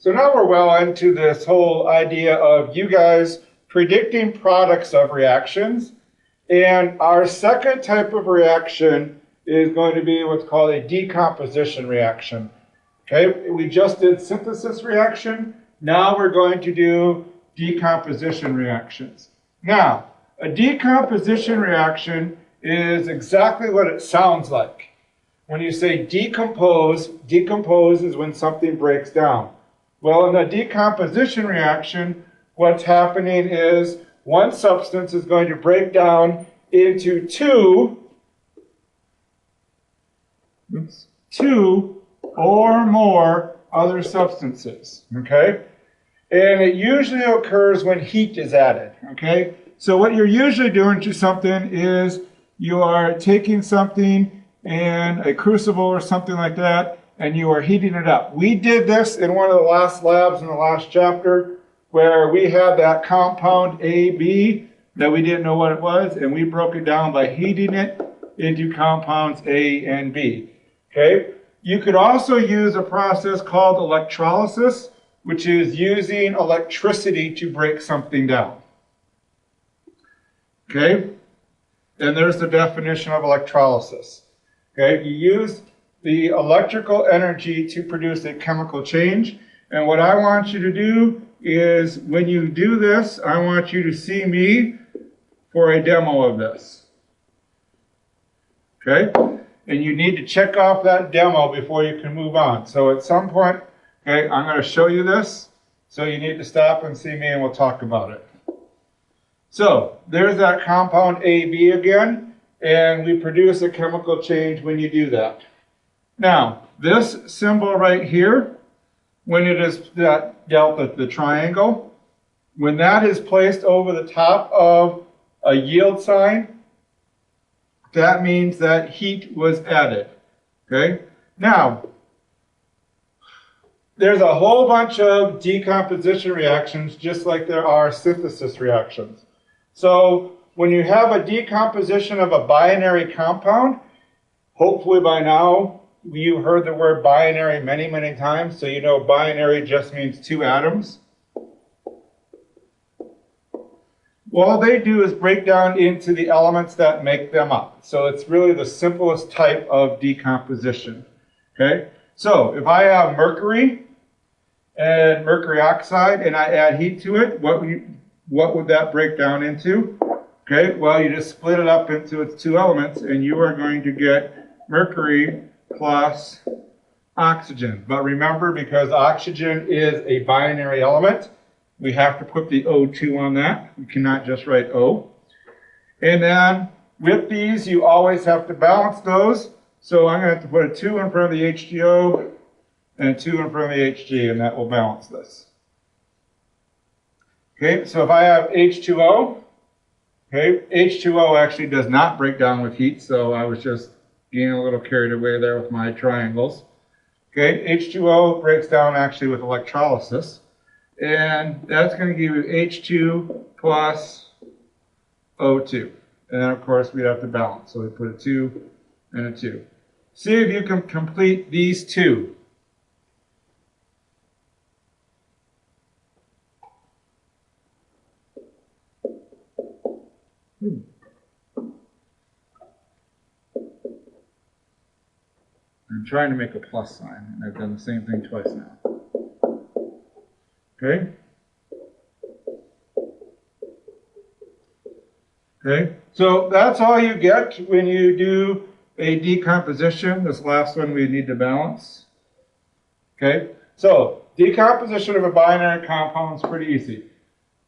So now we're well into this whole idea of you guys predicting products of reactions. And our second type of reaction is going to be what's called a decomposition reaction. Okay, we just did synthesis reaction. Now we're going to do decomposition reactions. Now, a decomposition reaction is exactly what it sounds like. When you say decompose, decompose is when something breaks down. Well, in a decomposition reaction, what's happening is one substance is going to break down into two or more other substances, okay? And it usually occurs when heat is added, okay? So what you're usually doing to something is you are taking something in a crucible or something like that, and you are heating it up. We did this in one of the last labs in the last chapter where we had that compound AB that we didn't know what it was, and we broke it down by heating it into compounds A and B. Okay? You could also use a process called electrolysis, which is using electricity to break something down. Okay? And there's the definition of electrolysis. Okay? You use the electrical energy to produce a chemical change. And what I want you to do is, when you do this, I want you to see me for a demo of this. Okay? And you need to check off that demo before you can move on. So at some point, okay, I'm going to show you this. So you need to stop and see me and we'll talk about it. So there's that compound AB again. And we produce a chemical change when you do that. Now, this symbol right here, when it is that delta, the triangle, when that is placed over the top of a yield sign, that means that heat was added. Okay? Now, there's a whole bunch of decomposition reactions just like there are synthesis reactions. So when you have a decomposition of a binary compound, hopefully by now you've heard the word binary many, many times, so you know binary just means two atoms. Well, all they do is break down into the elements that make them up. So it's really the simplest type of decomposition. Okay? So if I have mercury and mercury oxide and I add heat to it, what would that break down into? Okay, well, you just split it up into its two elements and you are going to get mercury plus oxygen. But remember, because oxygen is a binary element, we have to put the O2 on that. We cannot just write O. And then with these, you always have to balance those. So I'm going to have to put a 2 in front of the HGO and a 2 in front of the Hg, and that will balance this. Okay, so if I have H2O, okay, H2O actually does not break down with heat, so I was just getting a little carried away there with my triangles. Okay, H2O breaks down actually with electrolysis. And that's going to give you H2 plus O2. And then, of course, we have to balance. So we put a 2 and a 2. See if you can complete these two. I'm trying to make a plus sign, and I've done the same thing twice now. Okay? Okay, so that's all you get when you do a decomposition. This last one we need to balance. Okay, so decomposition of a binary compound is pretty easy.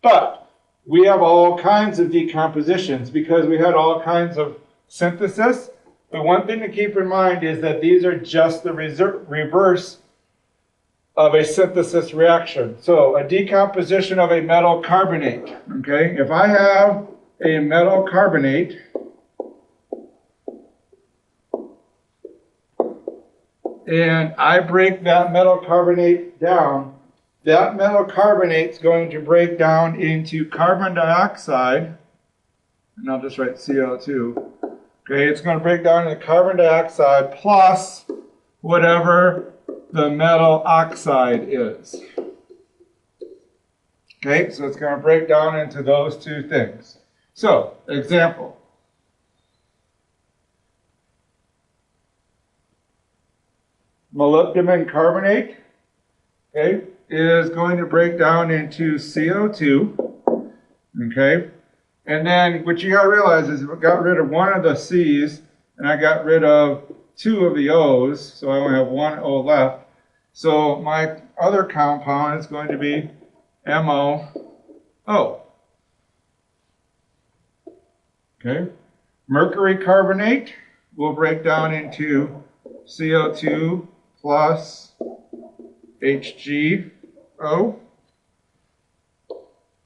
But we have all kinds of decompositions because we had all kinds of synthesis. But one thing to keep in mind is that these are just the reverse of a synthesis reaction. So a decomposition of a metal carbonate. Okay, if I have a metal carbonate, and I break that metal carbonate down, that metal carbonate is going to break down into carbon dioxide, and I'll just write CO2. Okay, it's going to break down into carbon dioxide plus whatever the metal oxide is. Okay, so it's going to break down into those two things. So, example. Molybdenum carbonate, okay, is going to break down into CO2, okay? And then what you got to realize is I got rid of one of the C's and I got rid of two of the O's, so I only have one O left. So my other compound is going to be MOO. Okay? Mercury carbonate will break down into CO2 plus HgO.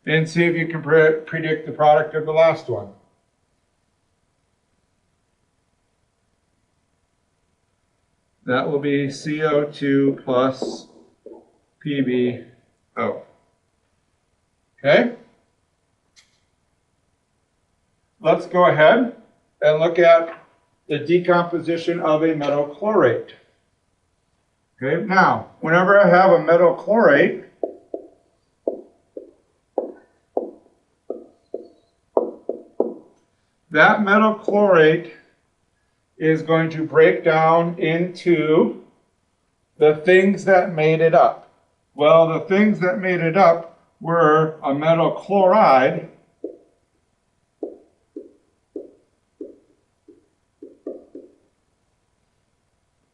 And see if you can predict the product of the last one. That will be CO2 plus PbO. Okay? Let's go ahead and look at the decomposition of a metal chlorate. Okay, now, whenever I have a metal chlorate, that metal chlorate is going to break down into the things that made it up. Well, the things that made it up were a metal chloride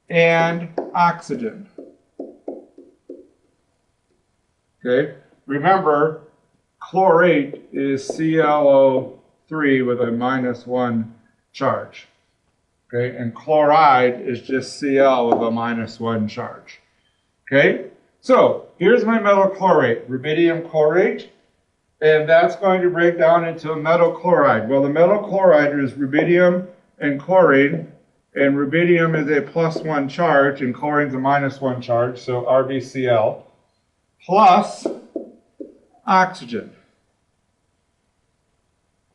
and oxygen. Okay, remember, chlorate is ClO3 with a -1 charge. Okay, and chloride is just Cl with a -1 charge. Okay, so here's my metal chlorate, rubidium chlorate, and that's going to break down into a metal chloride. Well, the metal chloride is rubidium and chlorine, and rubidium is a +1 charge, and chlorine's a -1 charge, so RbCl, plus oxygen.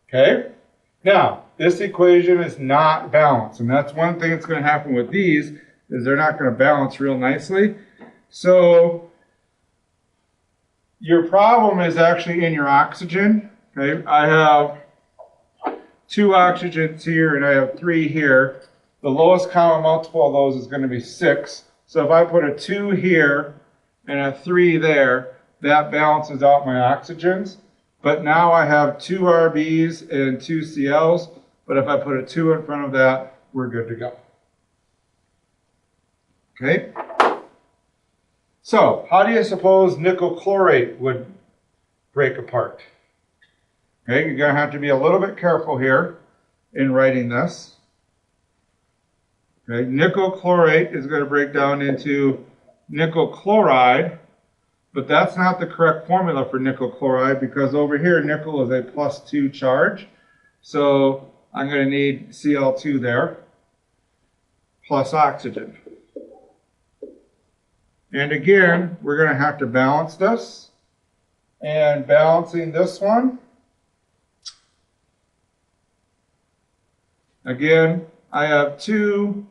Okay? Now, this equation is not balanced, and that's one thing that's going to happen with these, is they're not going to balance real nicely. So, your problem is actually in your oxygen. Okay? I have 2 oxygens here, and I have 3 here. The lowest common multiple of those is going to be 6. So if I put a 2 here and a 3 there, that balances out my oxygens. But now I have 2 Rb's and 2 Cl's. But if I put a 2 in front of that, we're good to go. Okay? So, how do you suppose nickel chlorate would break apart? Okay, you're going to have to be a little bit careful here in writing this. Okay, nickel chlorate is going to break down into nickel chloride, but that's not the correct formula for nickel chloride because over here nickel is a +2 charge. So I'm going to need Cl2 there, plus oxygen. And again, we're going to have to balance this. And balancing this one, again, I have 2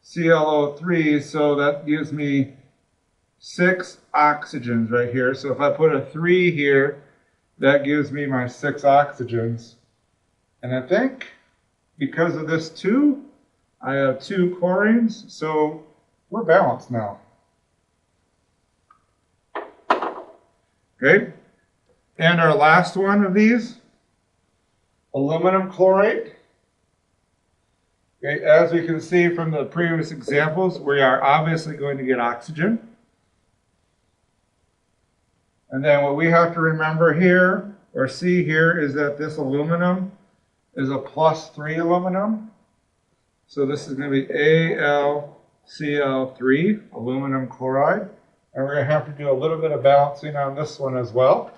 ClO3, so that gives me 6 oxygens right here. So if I put a 3 here, that gives me my 6 oxygens. And I think because of this 2, I have 2 chlorines, so we're balanced now. Okay, and our last one of these, aluminum chlorate. Okay, as we can see from the previous examples, we are obviously going to get oxygen. And then what we have to remember here, or see here, is that this aluminum is a +3 aluminum. So this is going to be AlCl3, aluminum chloride. And we're going to have to do a little bit of balancing on this one as well.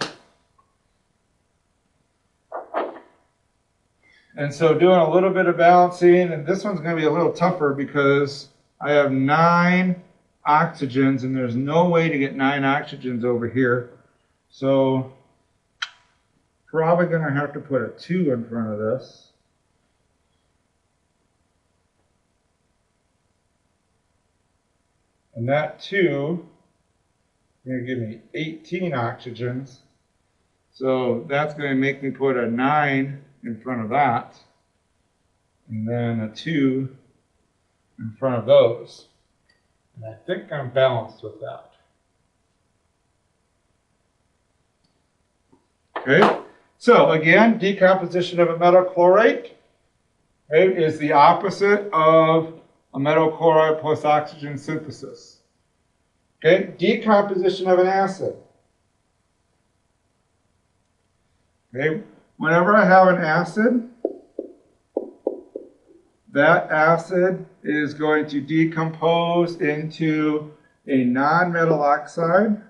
And so doing a little bit of balancing, and this one's going to be a little tougher because I have 9 oxygens, and there's no way to get 9 oxygens over here. So probably going to have to put a 2 in front of this. And that 2 is going to give me 18 oxygens. So that's going to make me put a 9 in front of that, and then a 2 in front of those. And I think I'm balanced with that. Okay, so again, decomposition of a metal chlorate, right, is the opposite of a metal chloride plus oxygen synthesis. Okay, decomposition of an acid. Okay, whenever I have an acid, that acid is going to decompose into a non-metal oxide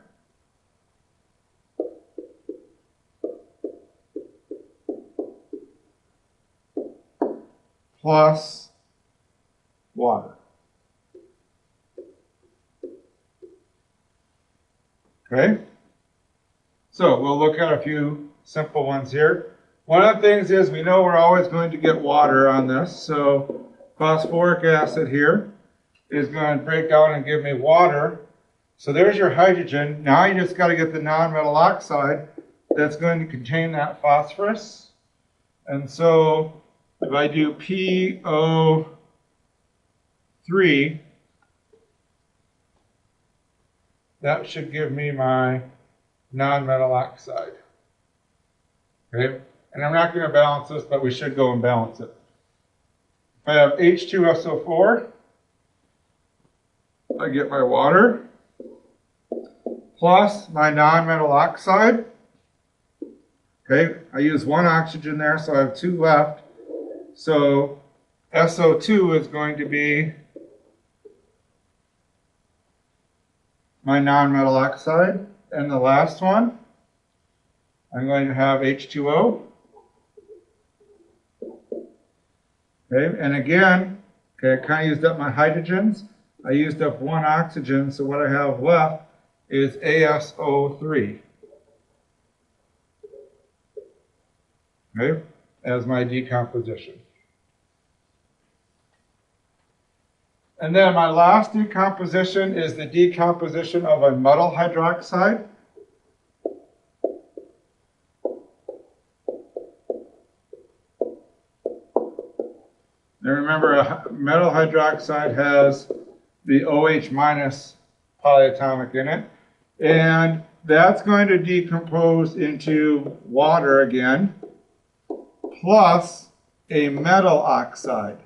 plus water. Okay? So we'll look at a few simple ones here. One of the things is we know we're always going to get water on this, so phosphoric acid here is going to break down and give me water. So there's your hydrogen. Now you just got to get the non-metal oxide that's going to contain that phosphorus. And so if I do PO3, that should give me my non-metal oxide. Okay? And I'm not going to balance this, but we should go and balance it. If I have H2SO4, I get my water plus my non-metal oxide. Okay, I use one oxygen there, so I have 2 left. So SO2 is going to be my non-metal oxide. And the last one, I'm going to have H2O. Okay, and again, okay, I kind of used up my hydrogens. I used up one oxygen, so what I have left is ASO3. Okay, as my decomposition. And then my last decomposition is the decomposition of a metal hydroxide. Now remember, a metal hydroxide has the OH minus polyatomic in it, and that's going to decompose into water again, plus a metal oxide.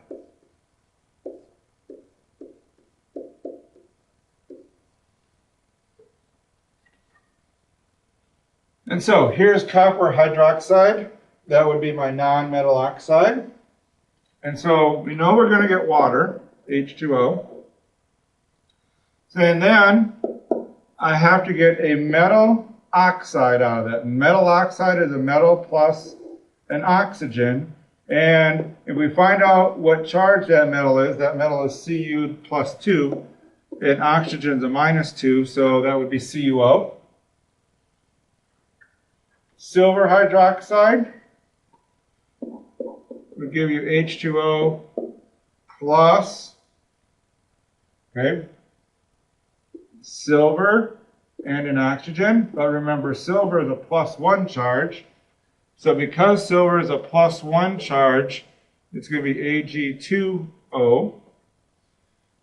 And so here's copper hydroxide. That would be my non-metal oxide. And so we know we're going to get water, H2O. So, and then I have to get a metal oxide out of that. Metal oxide is a metal plus an oxygen. And if we find out what charge that metal is Cu plus 2, and oxygen is a minus 2, so that would be CuO. Silver hydroxide would give you H2O plus, okay, silver and an oxygen. But remember, silver is a plus 1 charge. So because silver is a plus 1 charge, it's going to be Ag2O.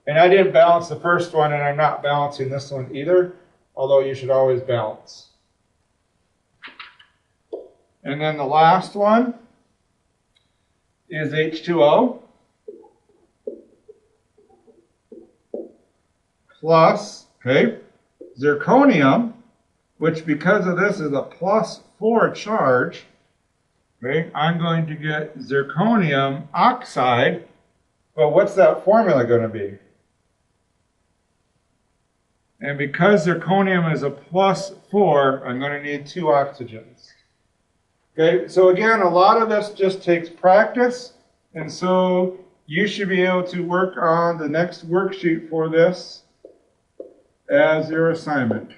And I didn't balance the first one, and I'm not balancing this one either, although you should always balance. And then the last one is H2O plus, okay, zirconium, which because of this is a plus 4 charge, okay, I'm going to get zirconium oxide. But what's that formula going to be? And because zirconium is a plus 4, I'm going to need 2 oxygens. Okay, so again, a lot of this just takes practice, and so you should be able to work on the next worksheet for this as your assignment.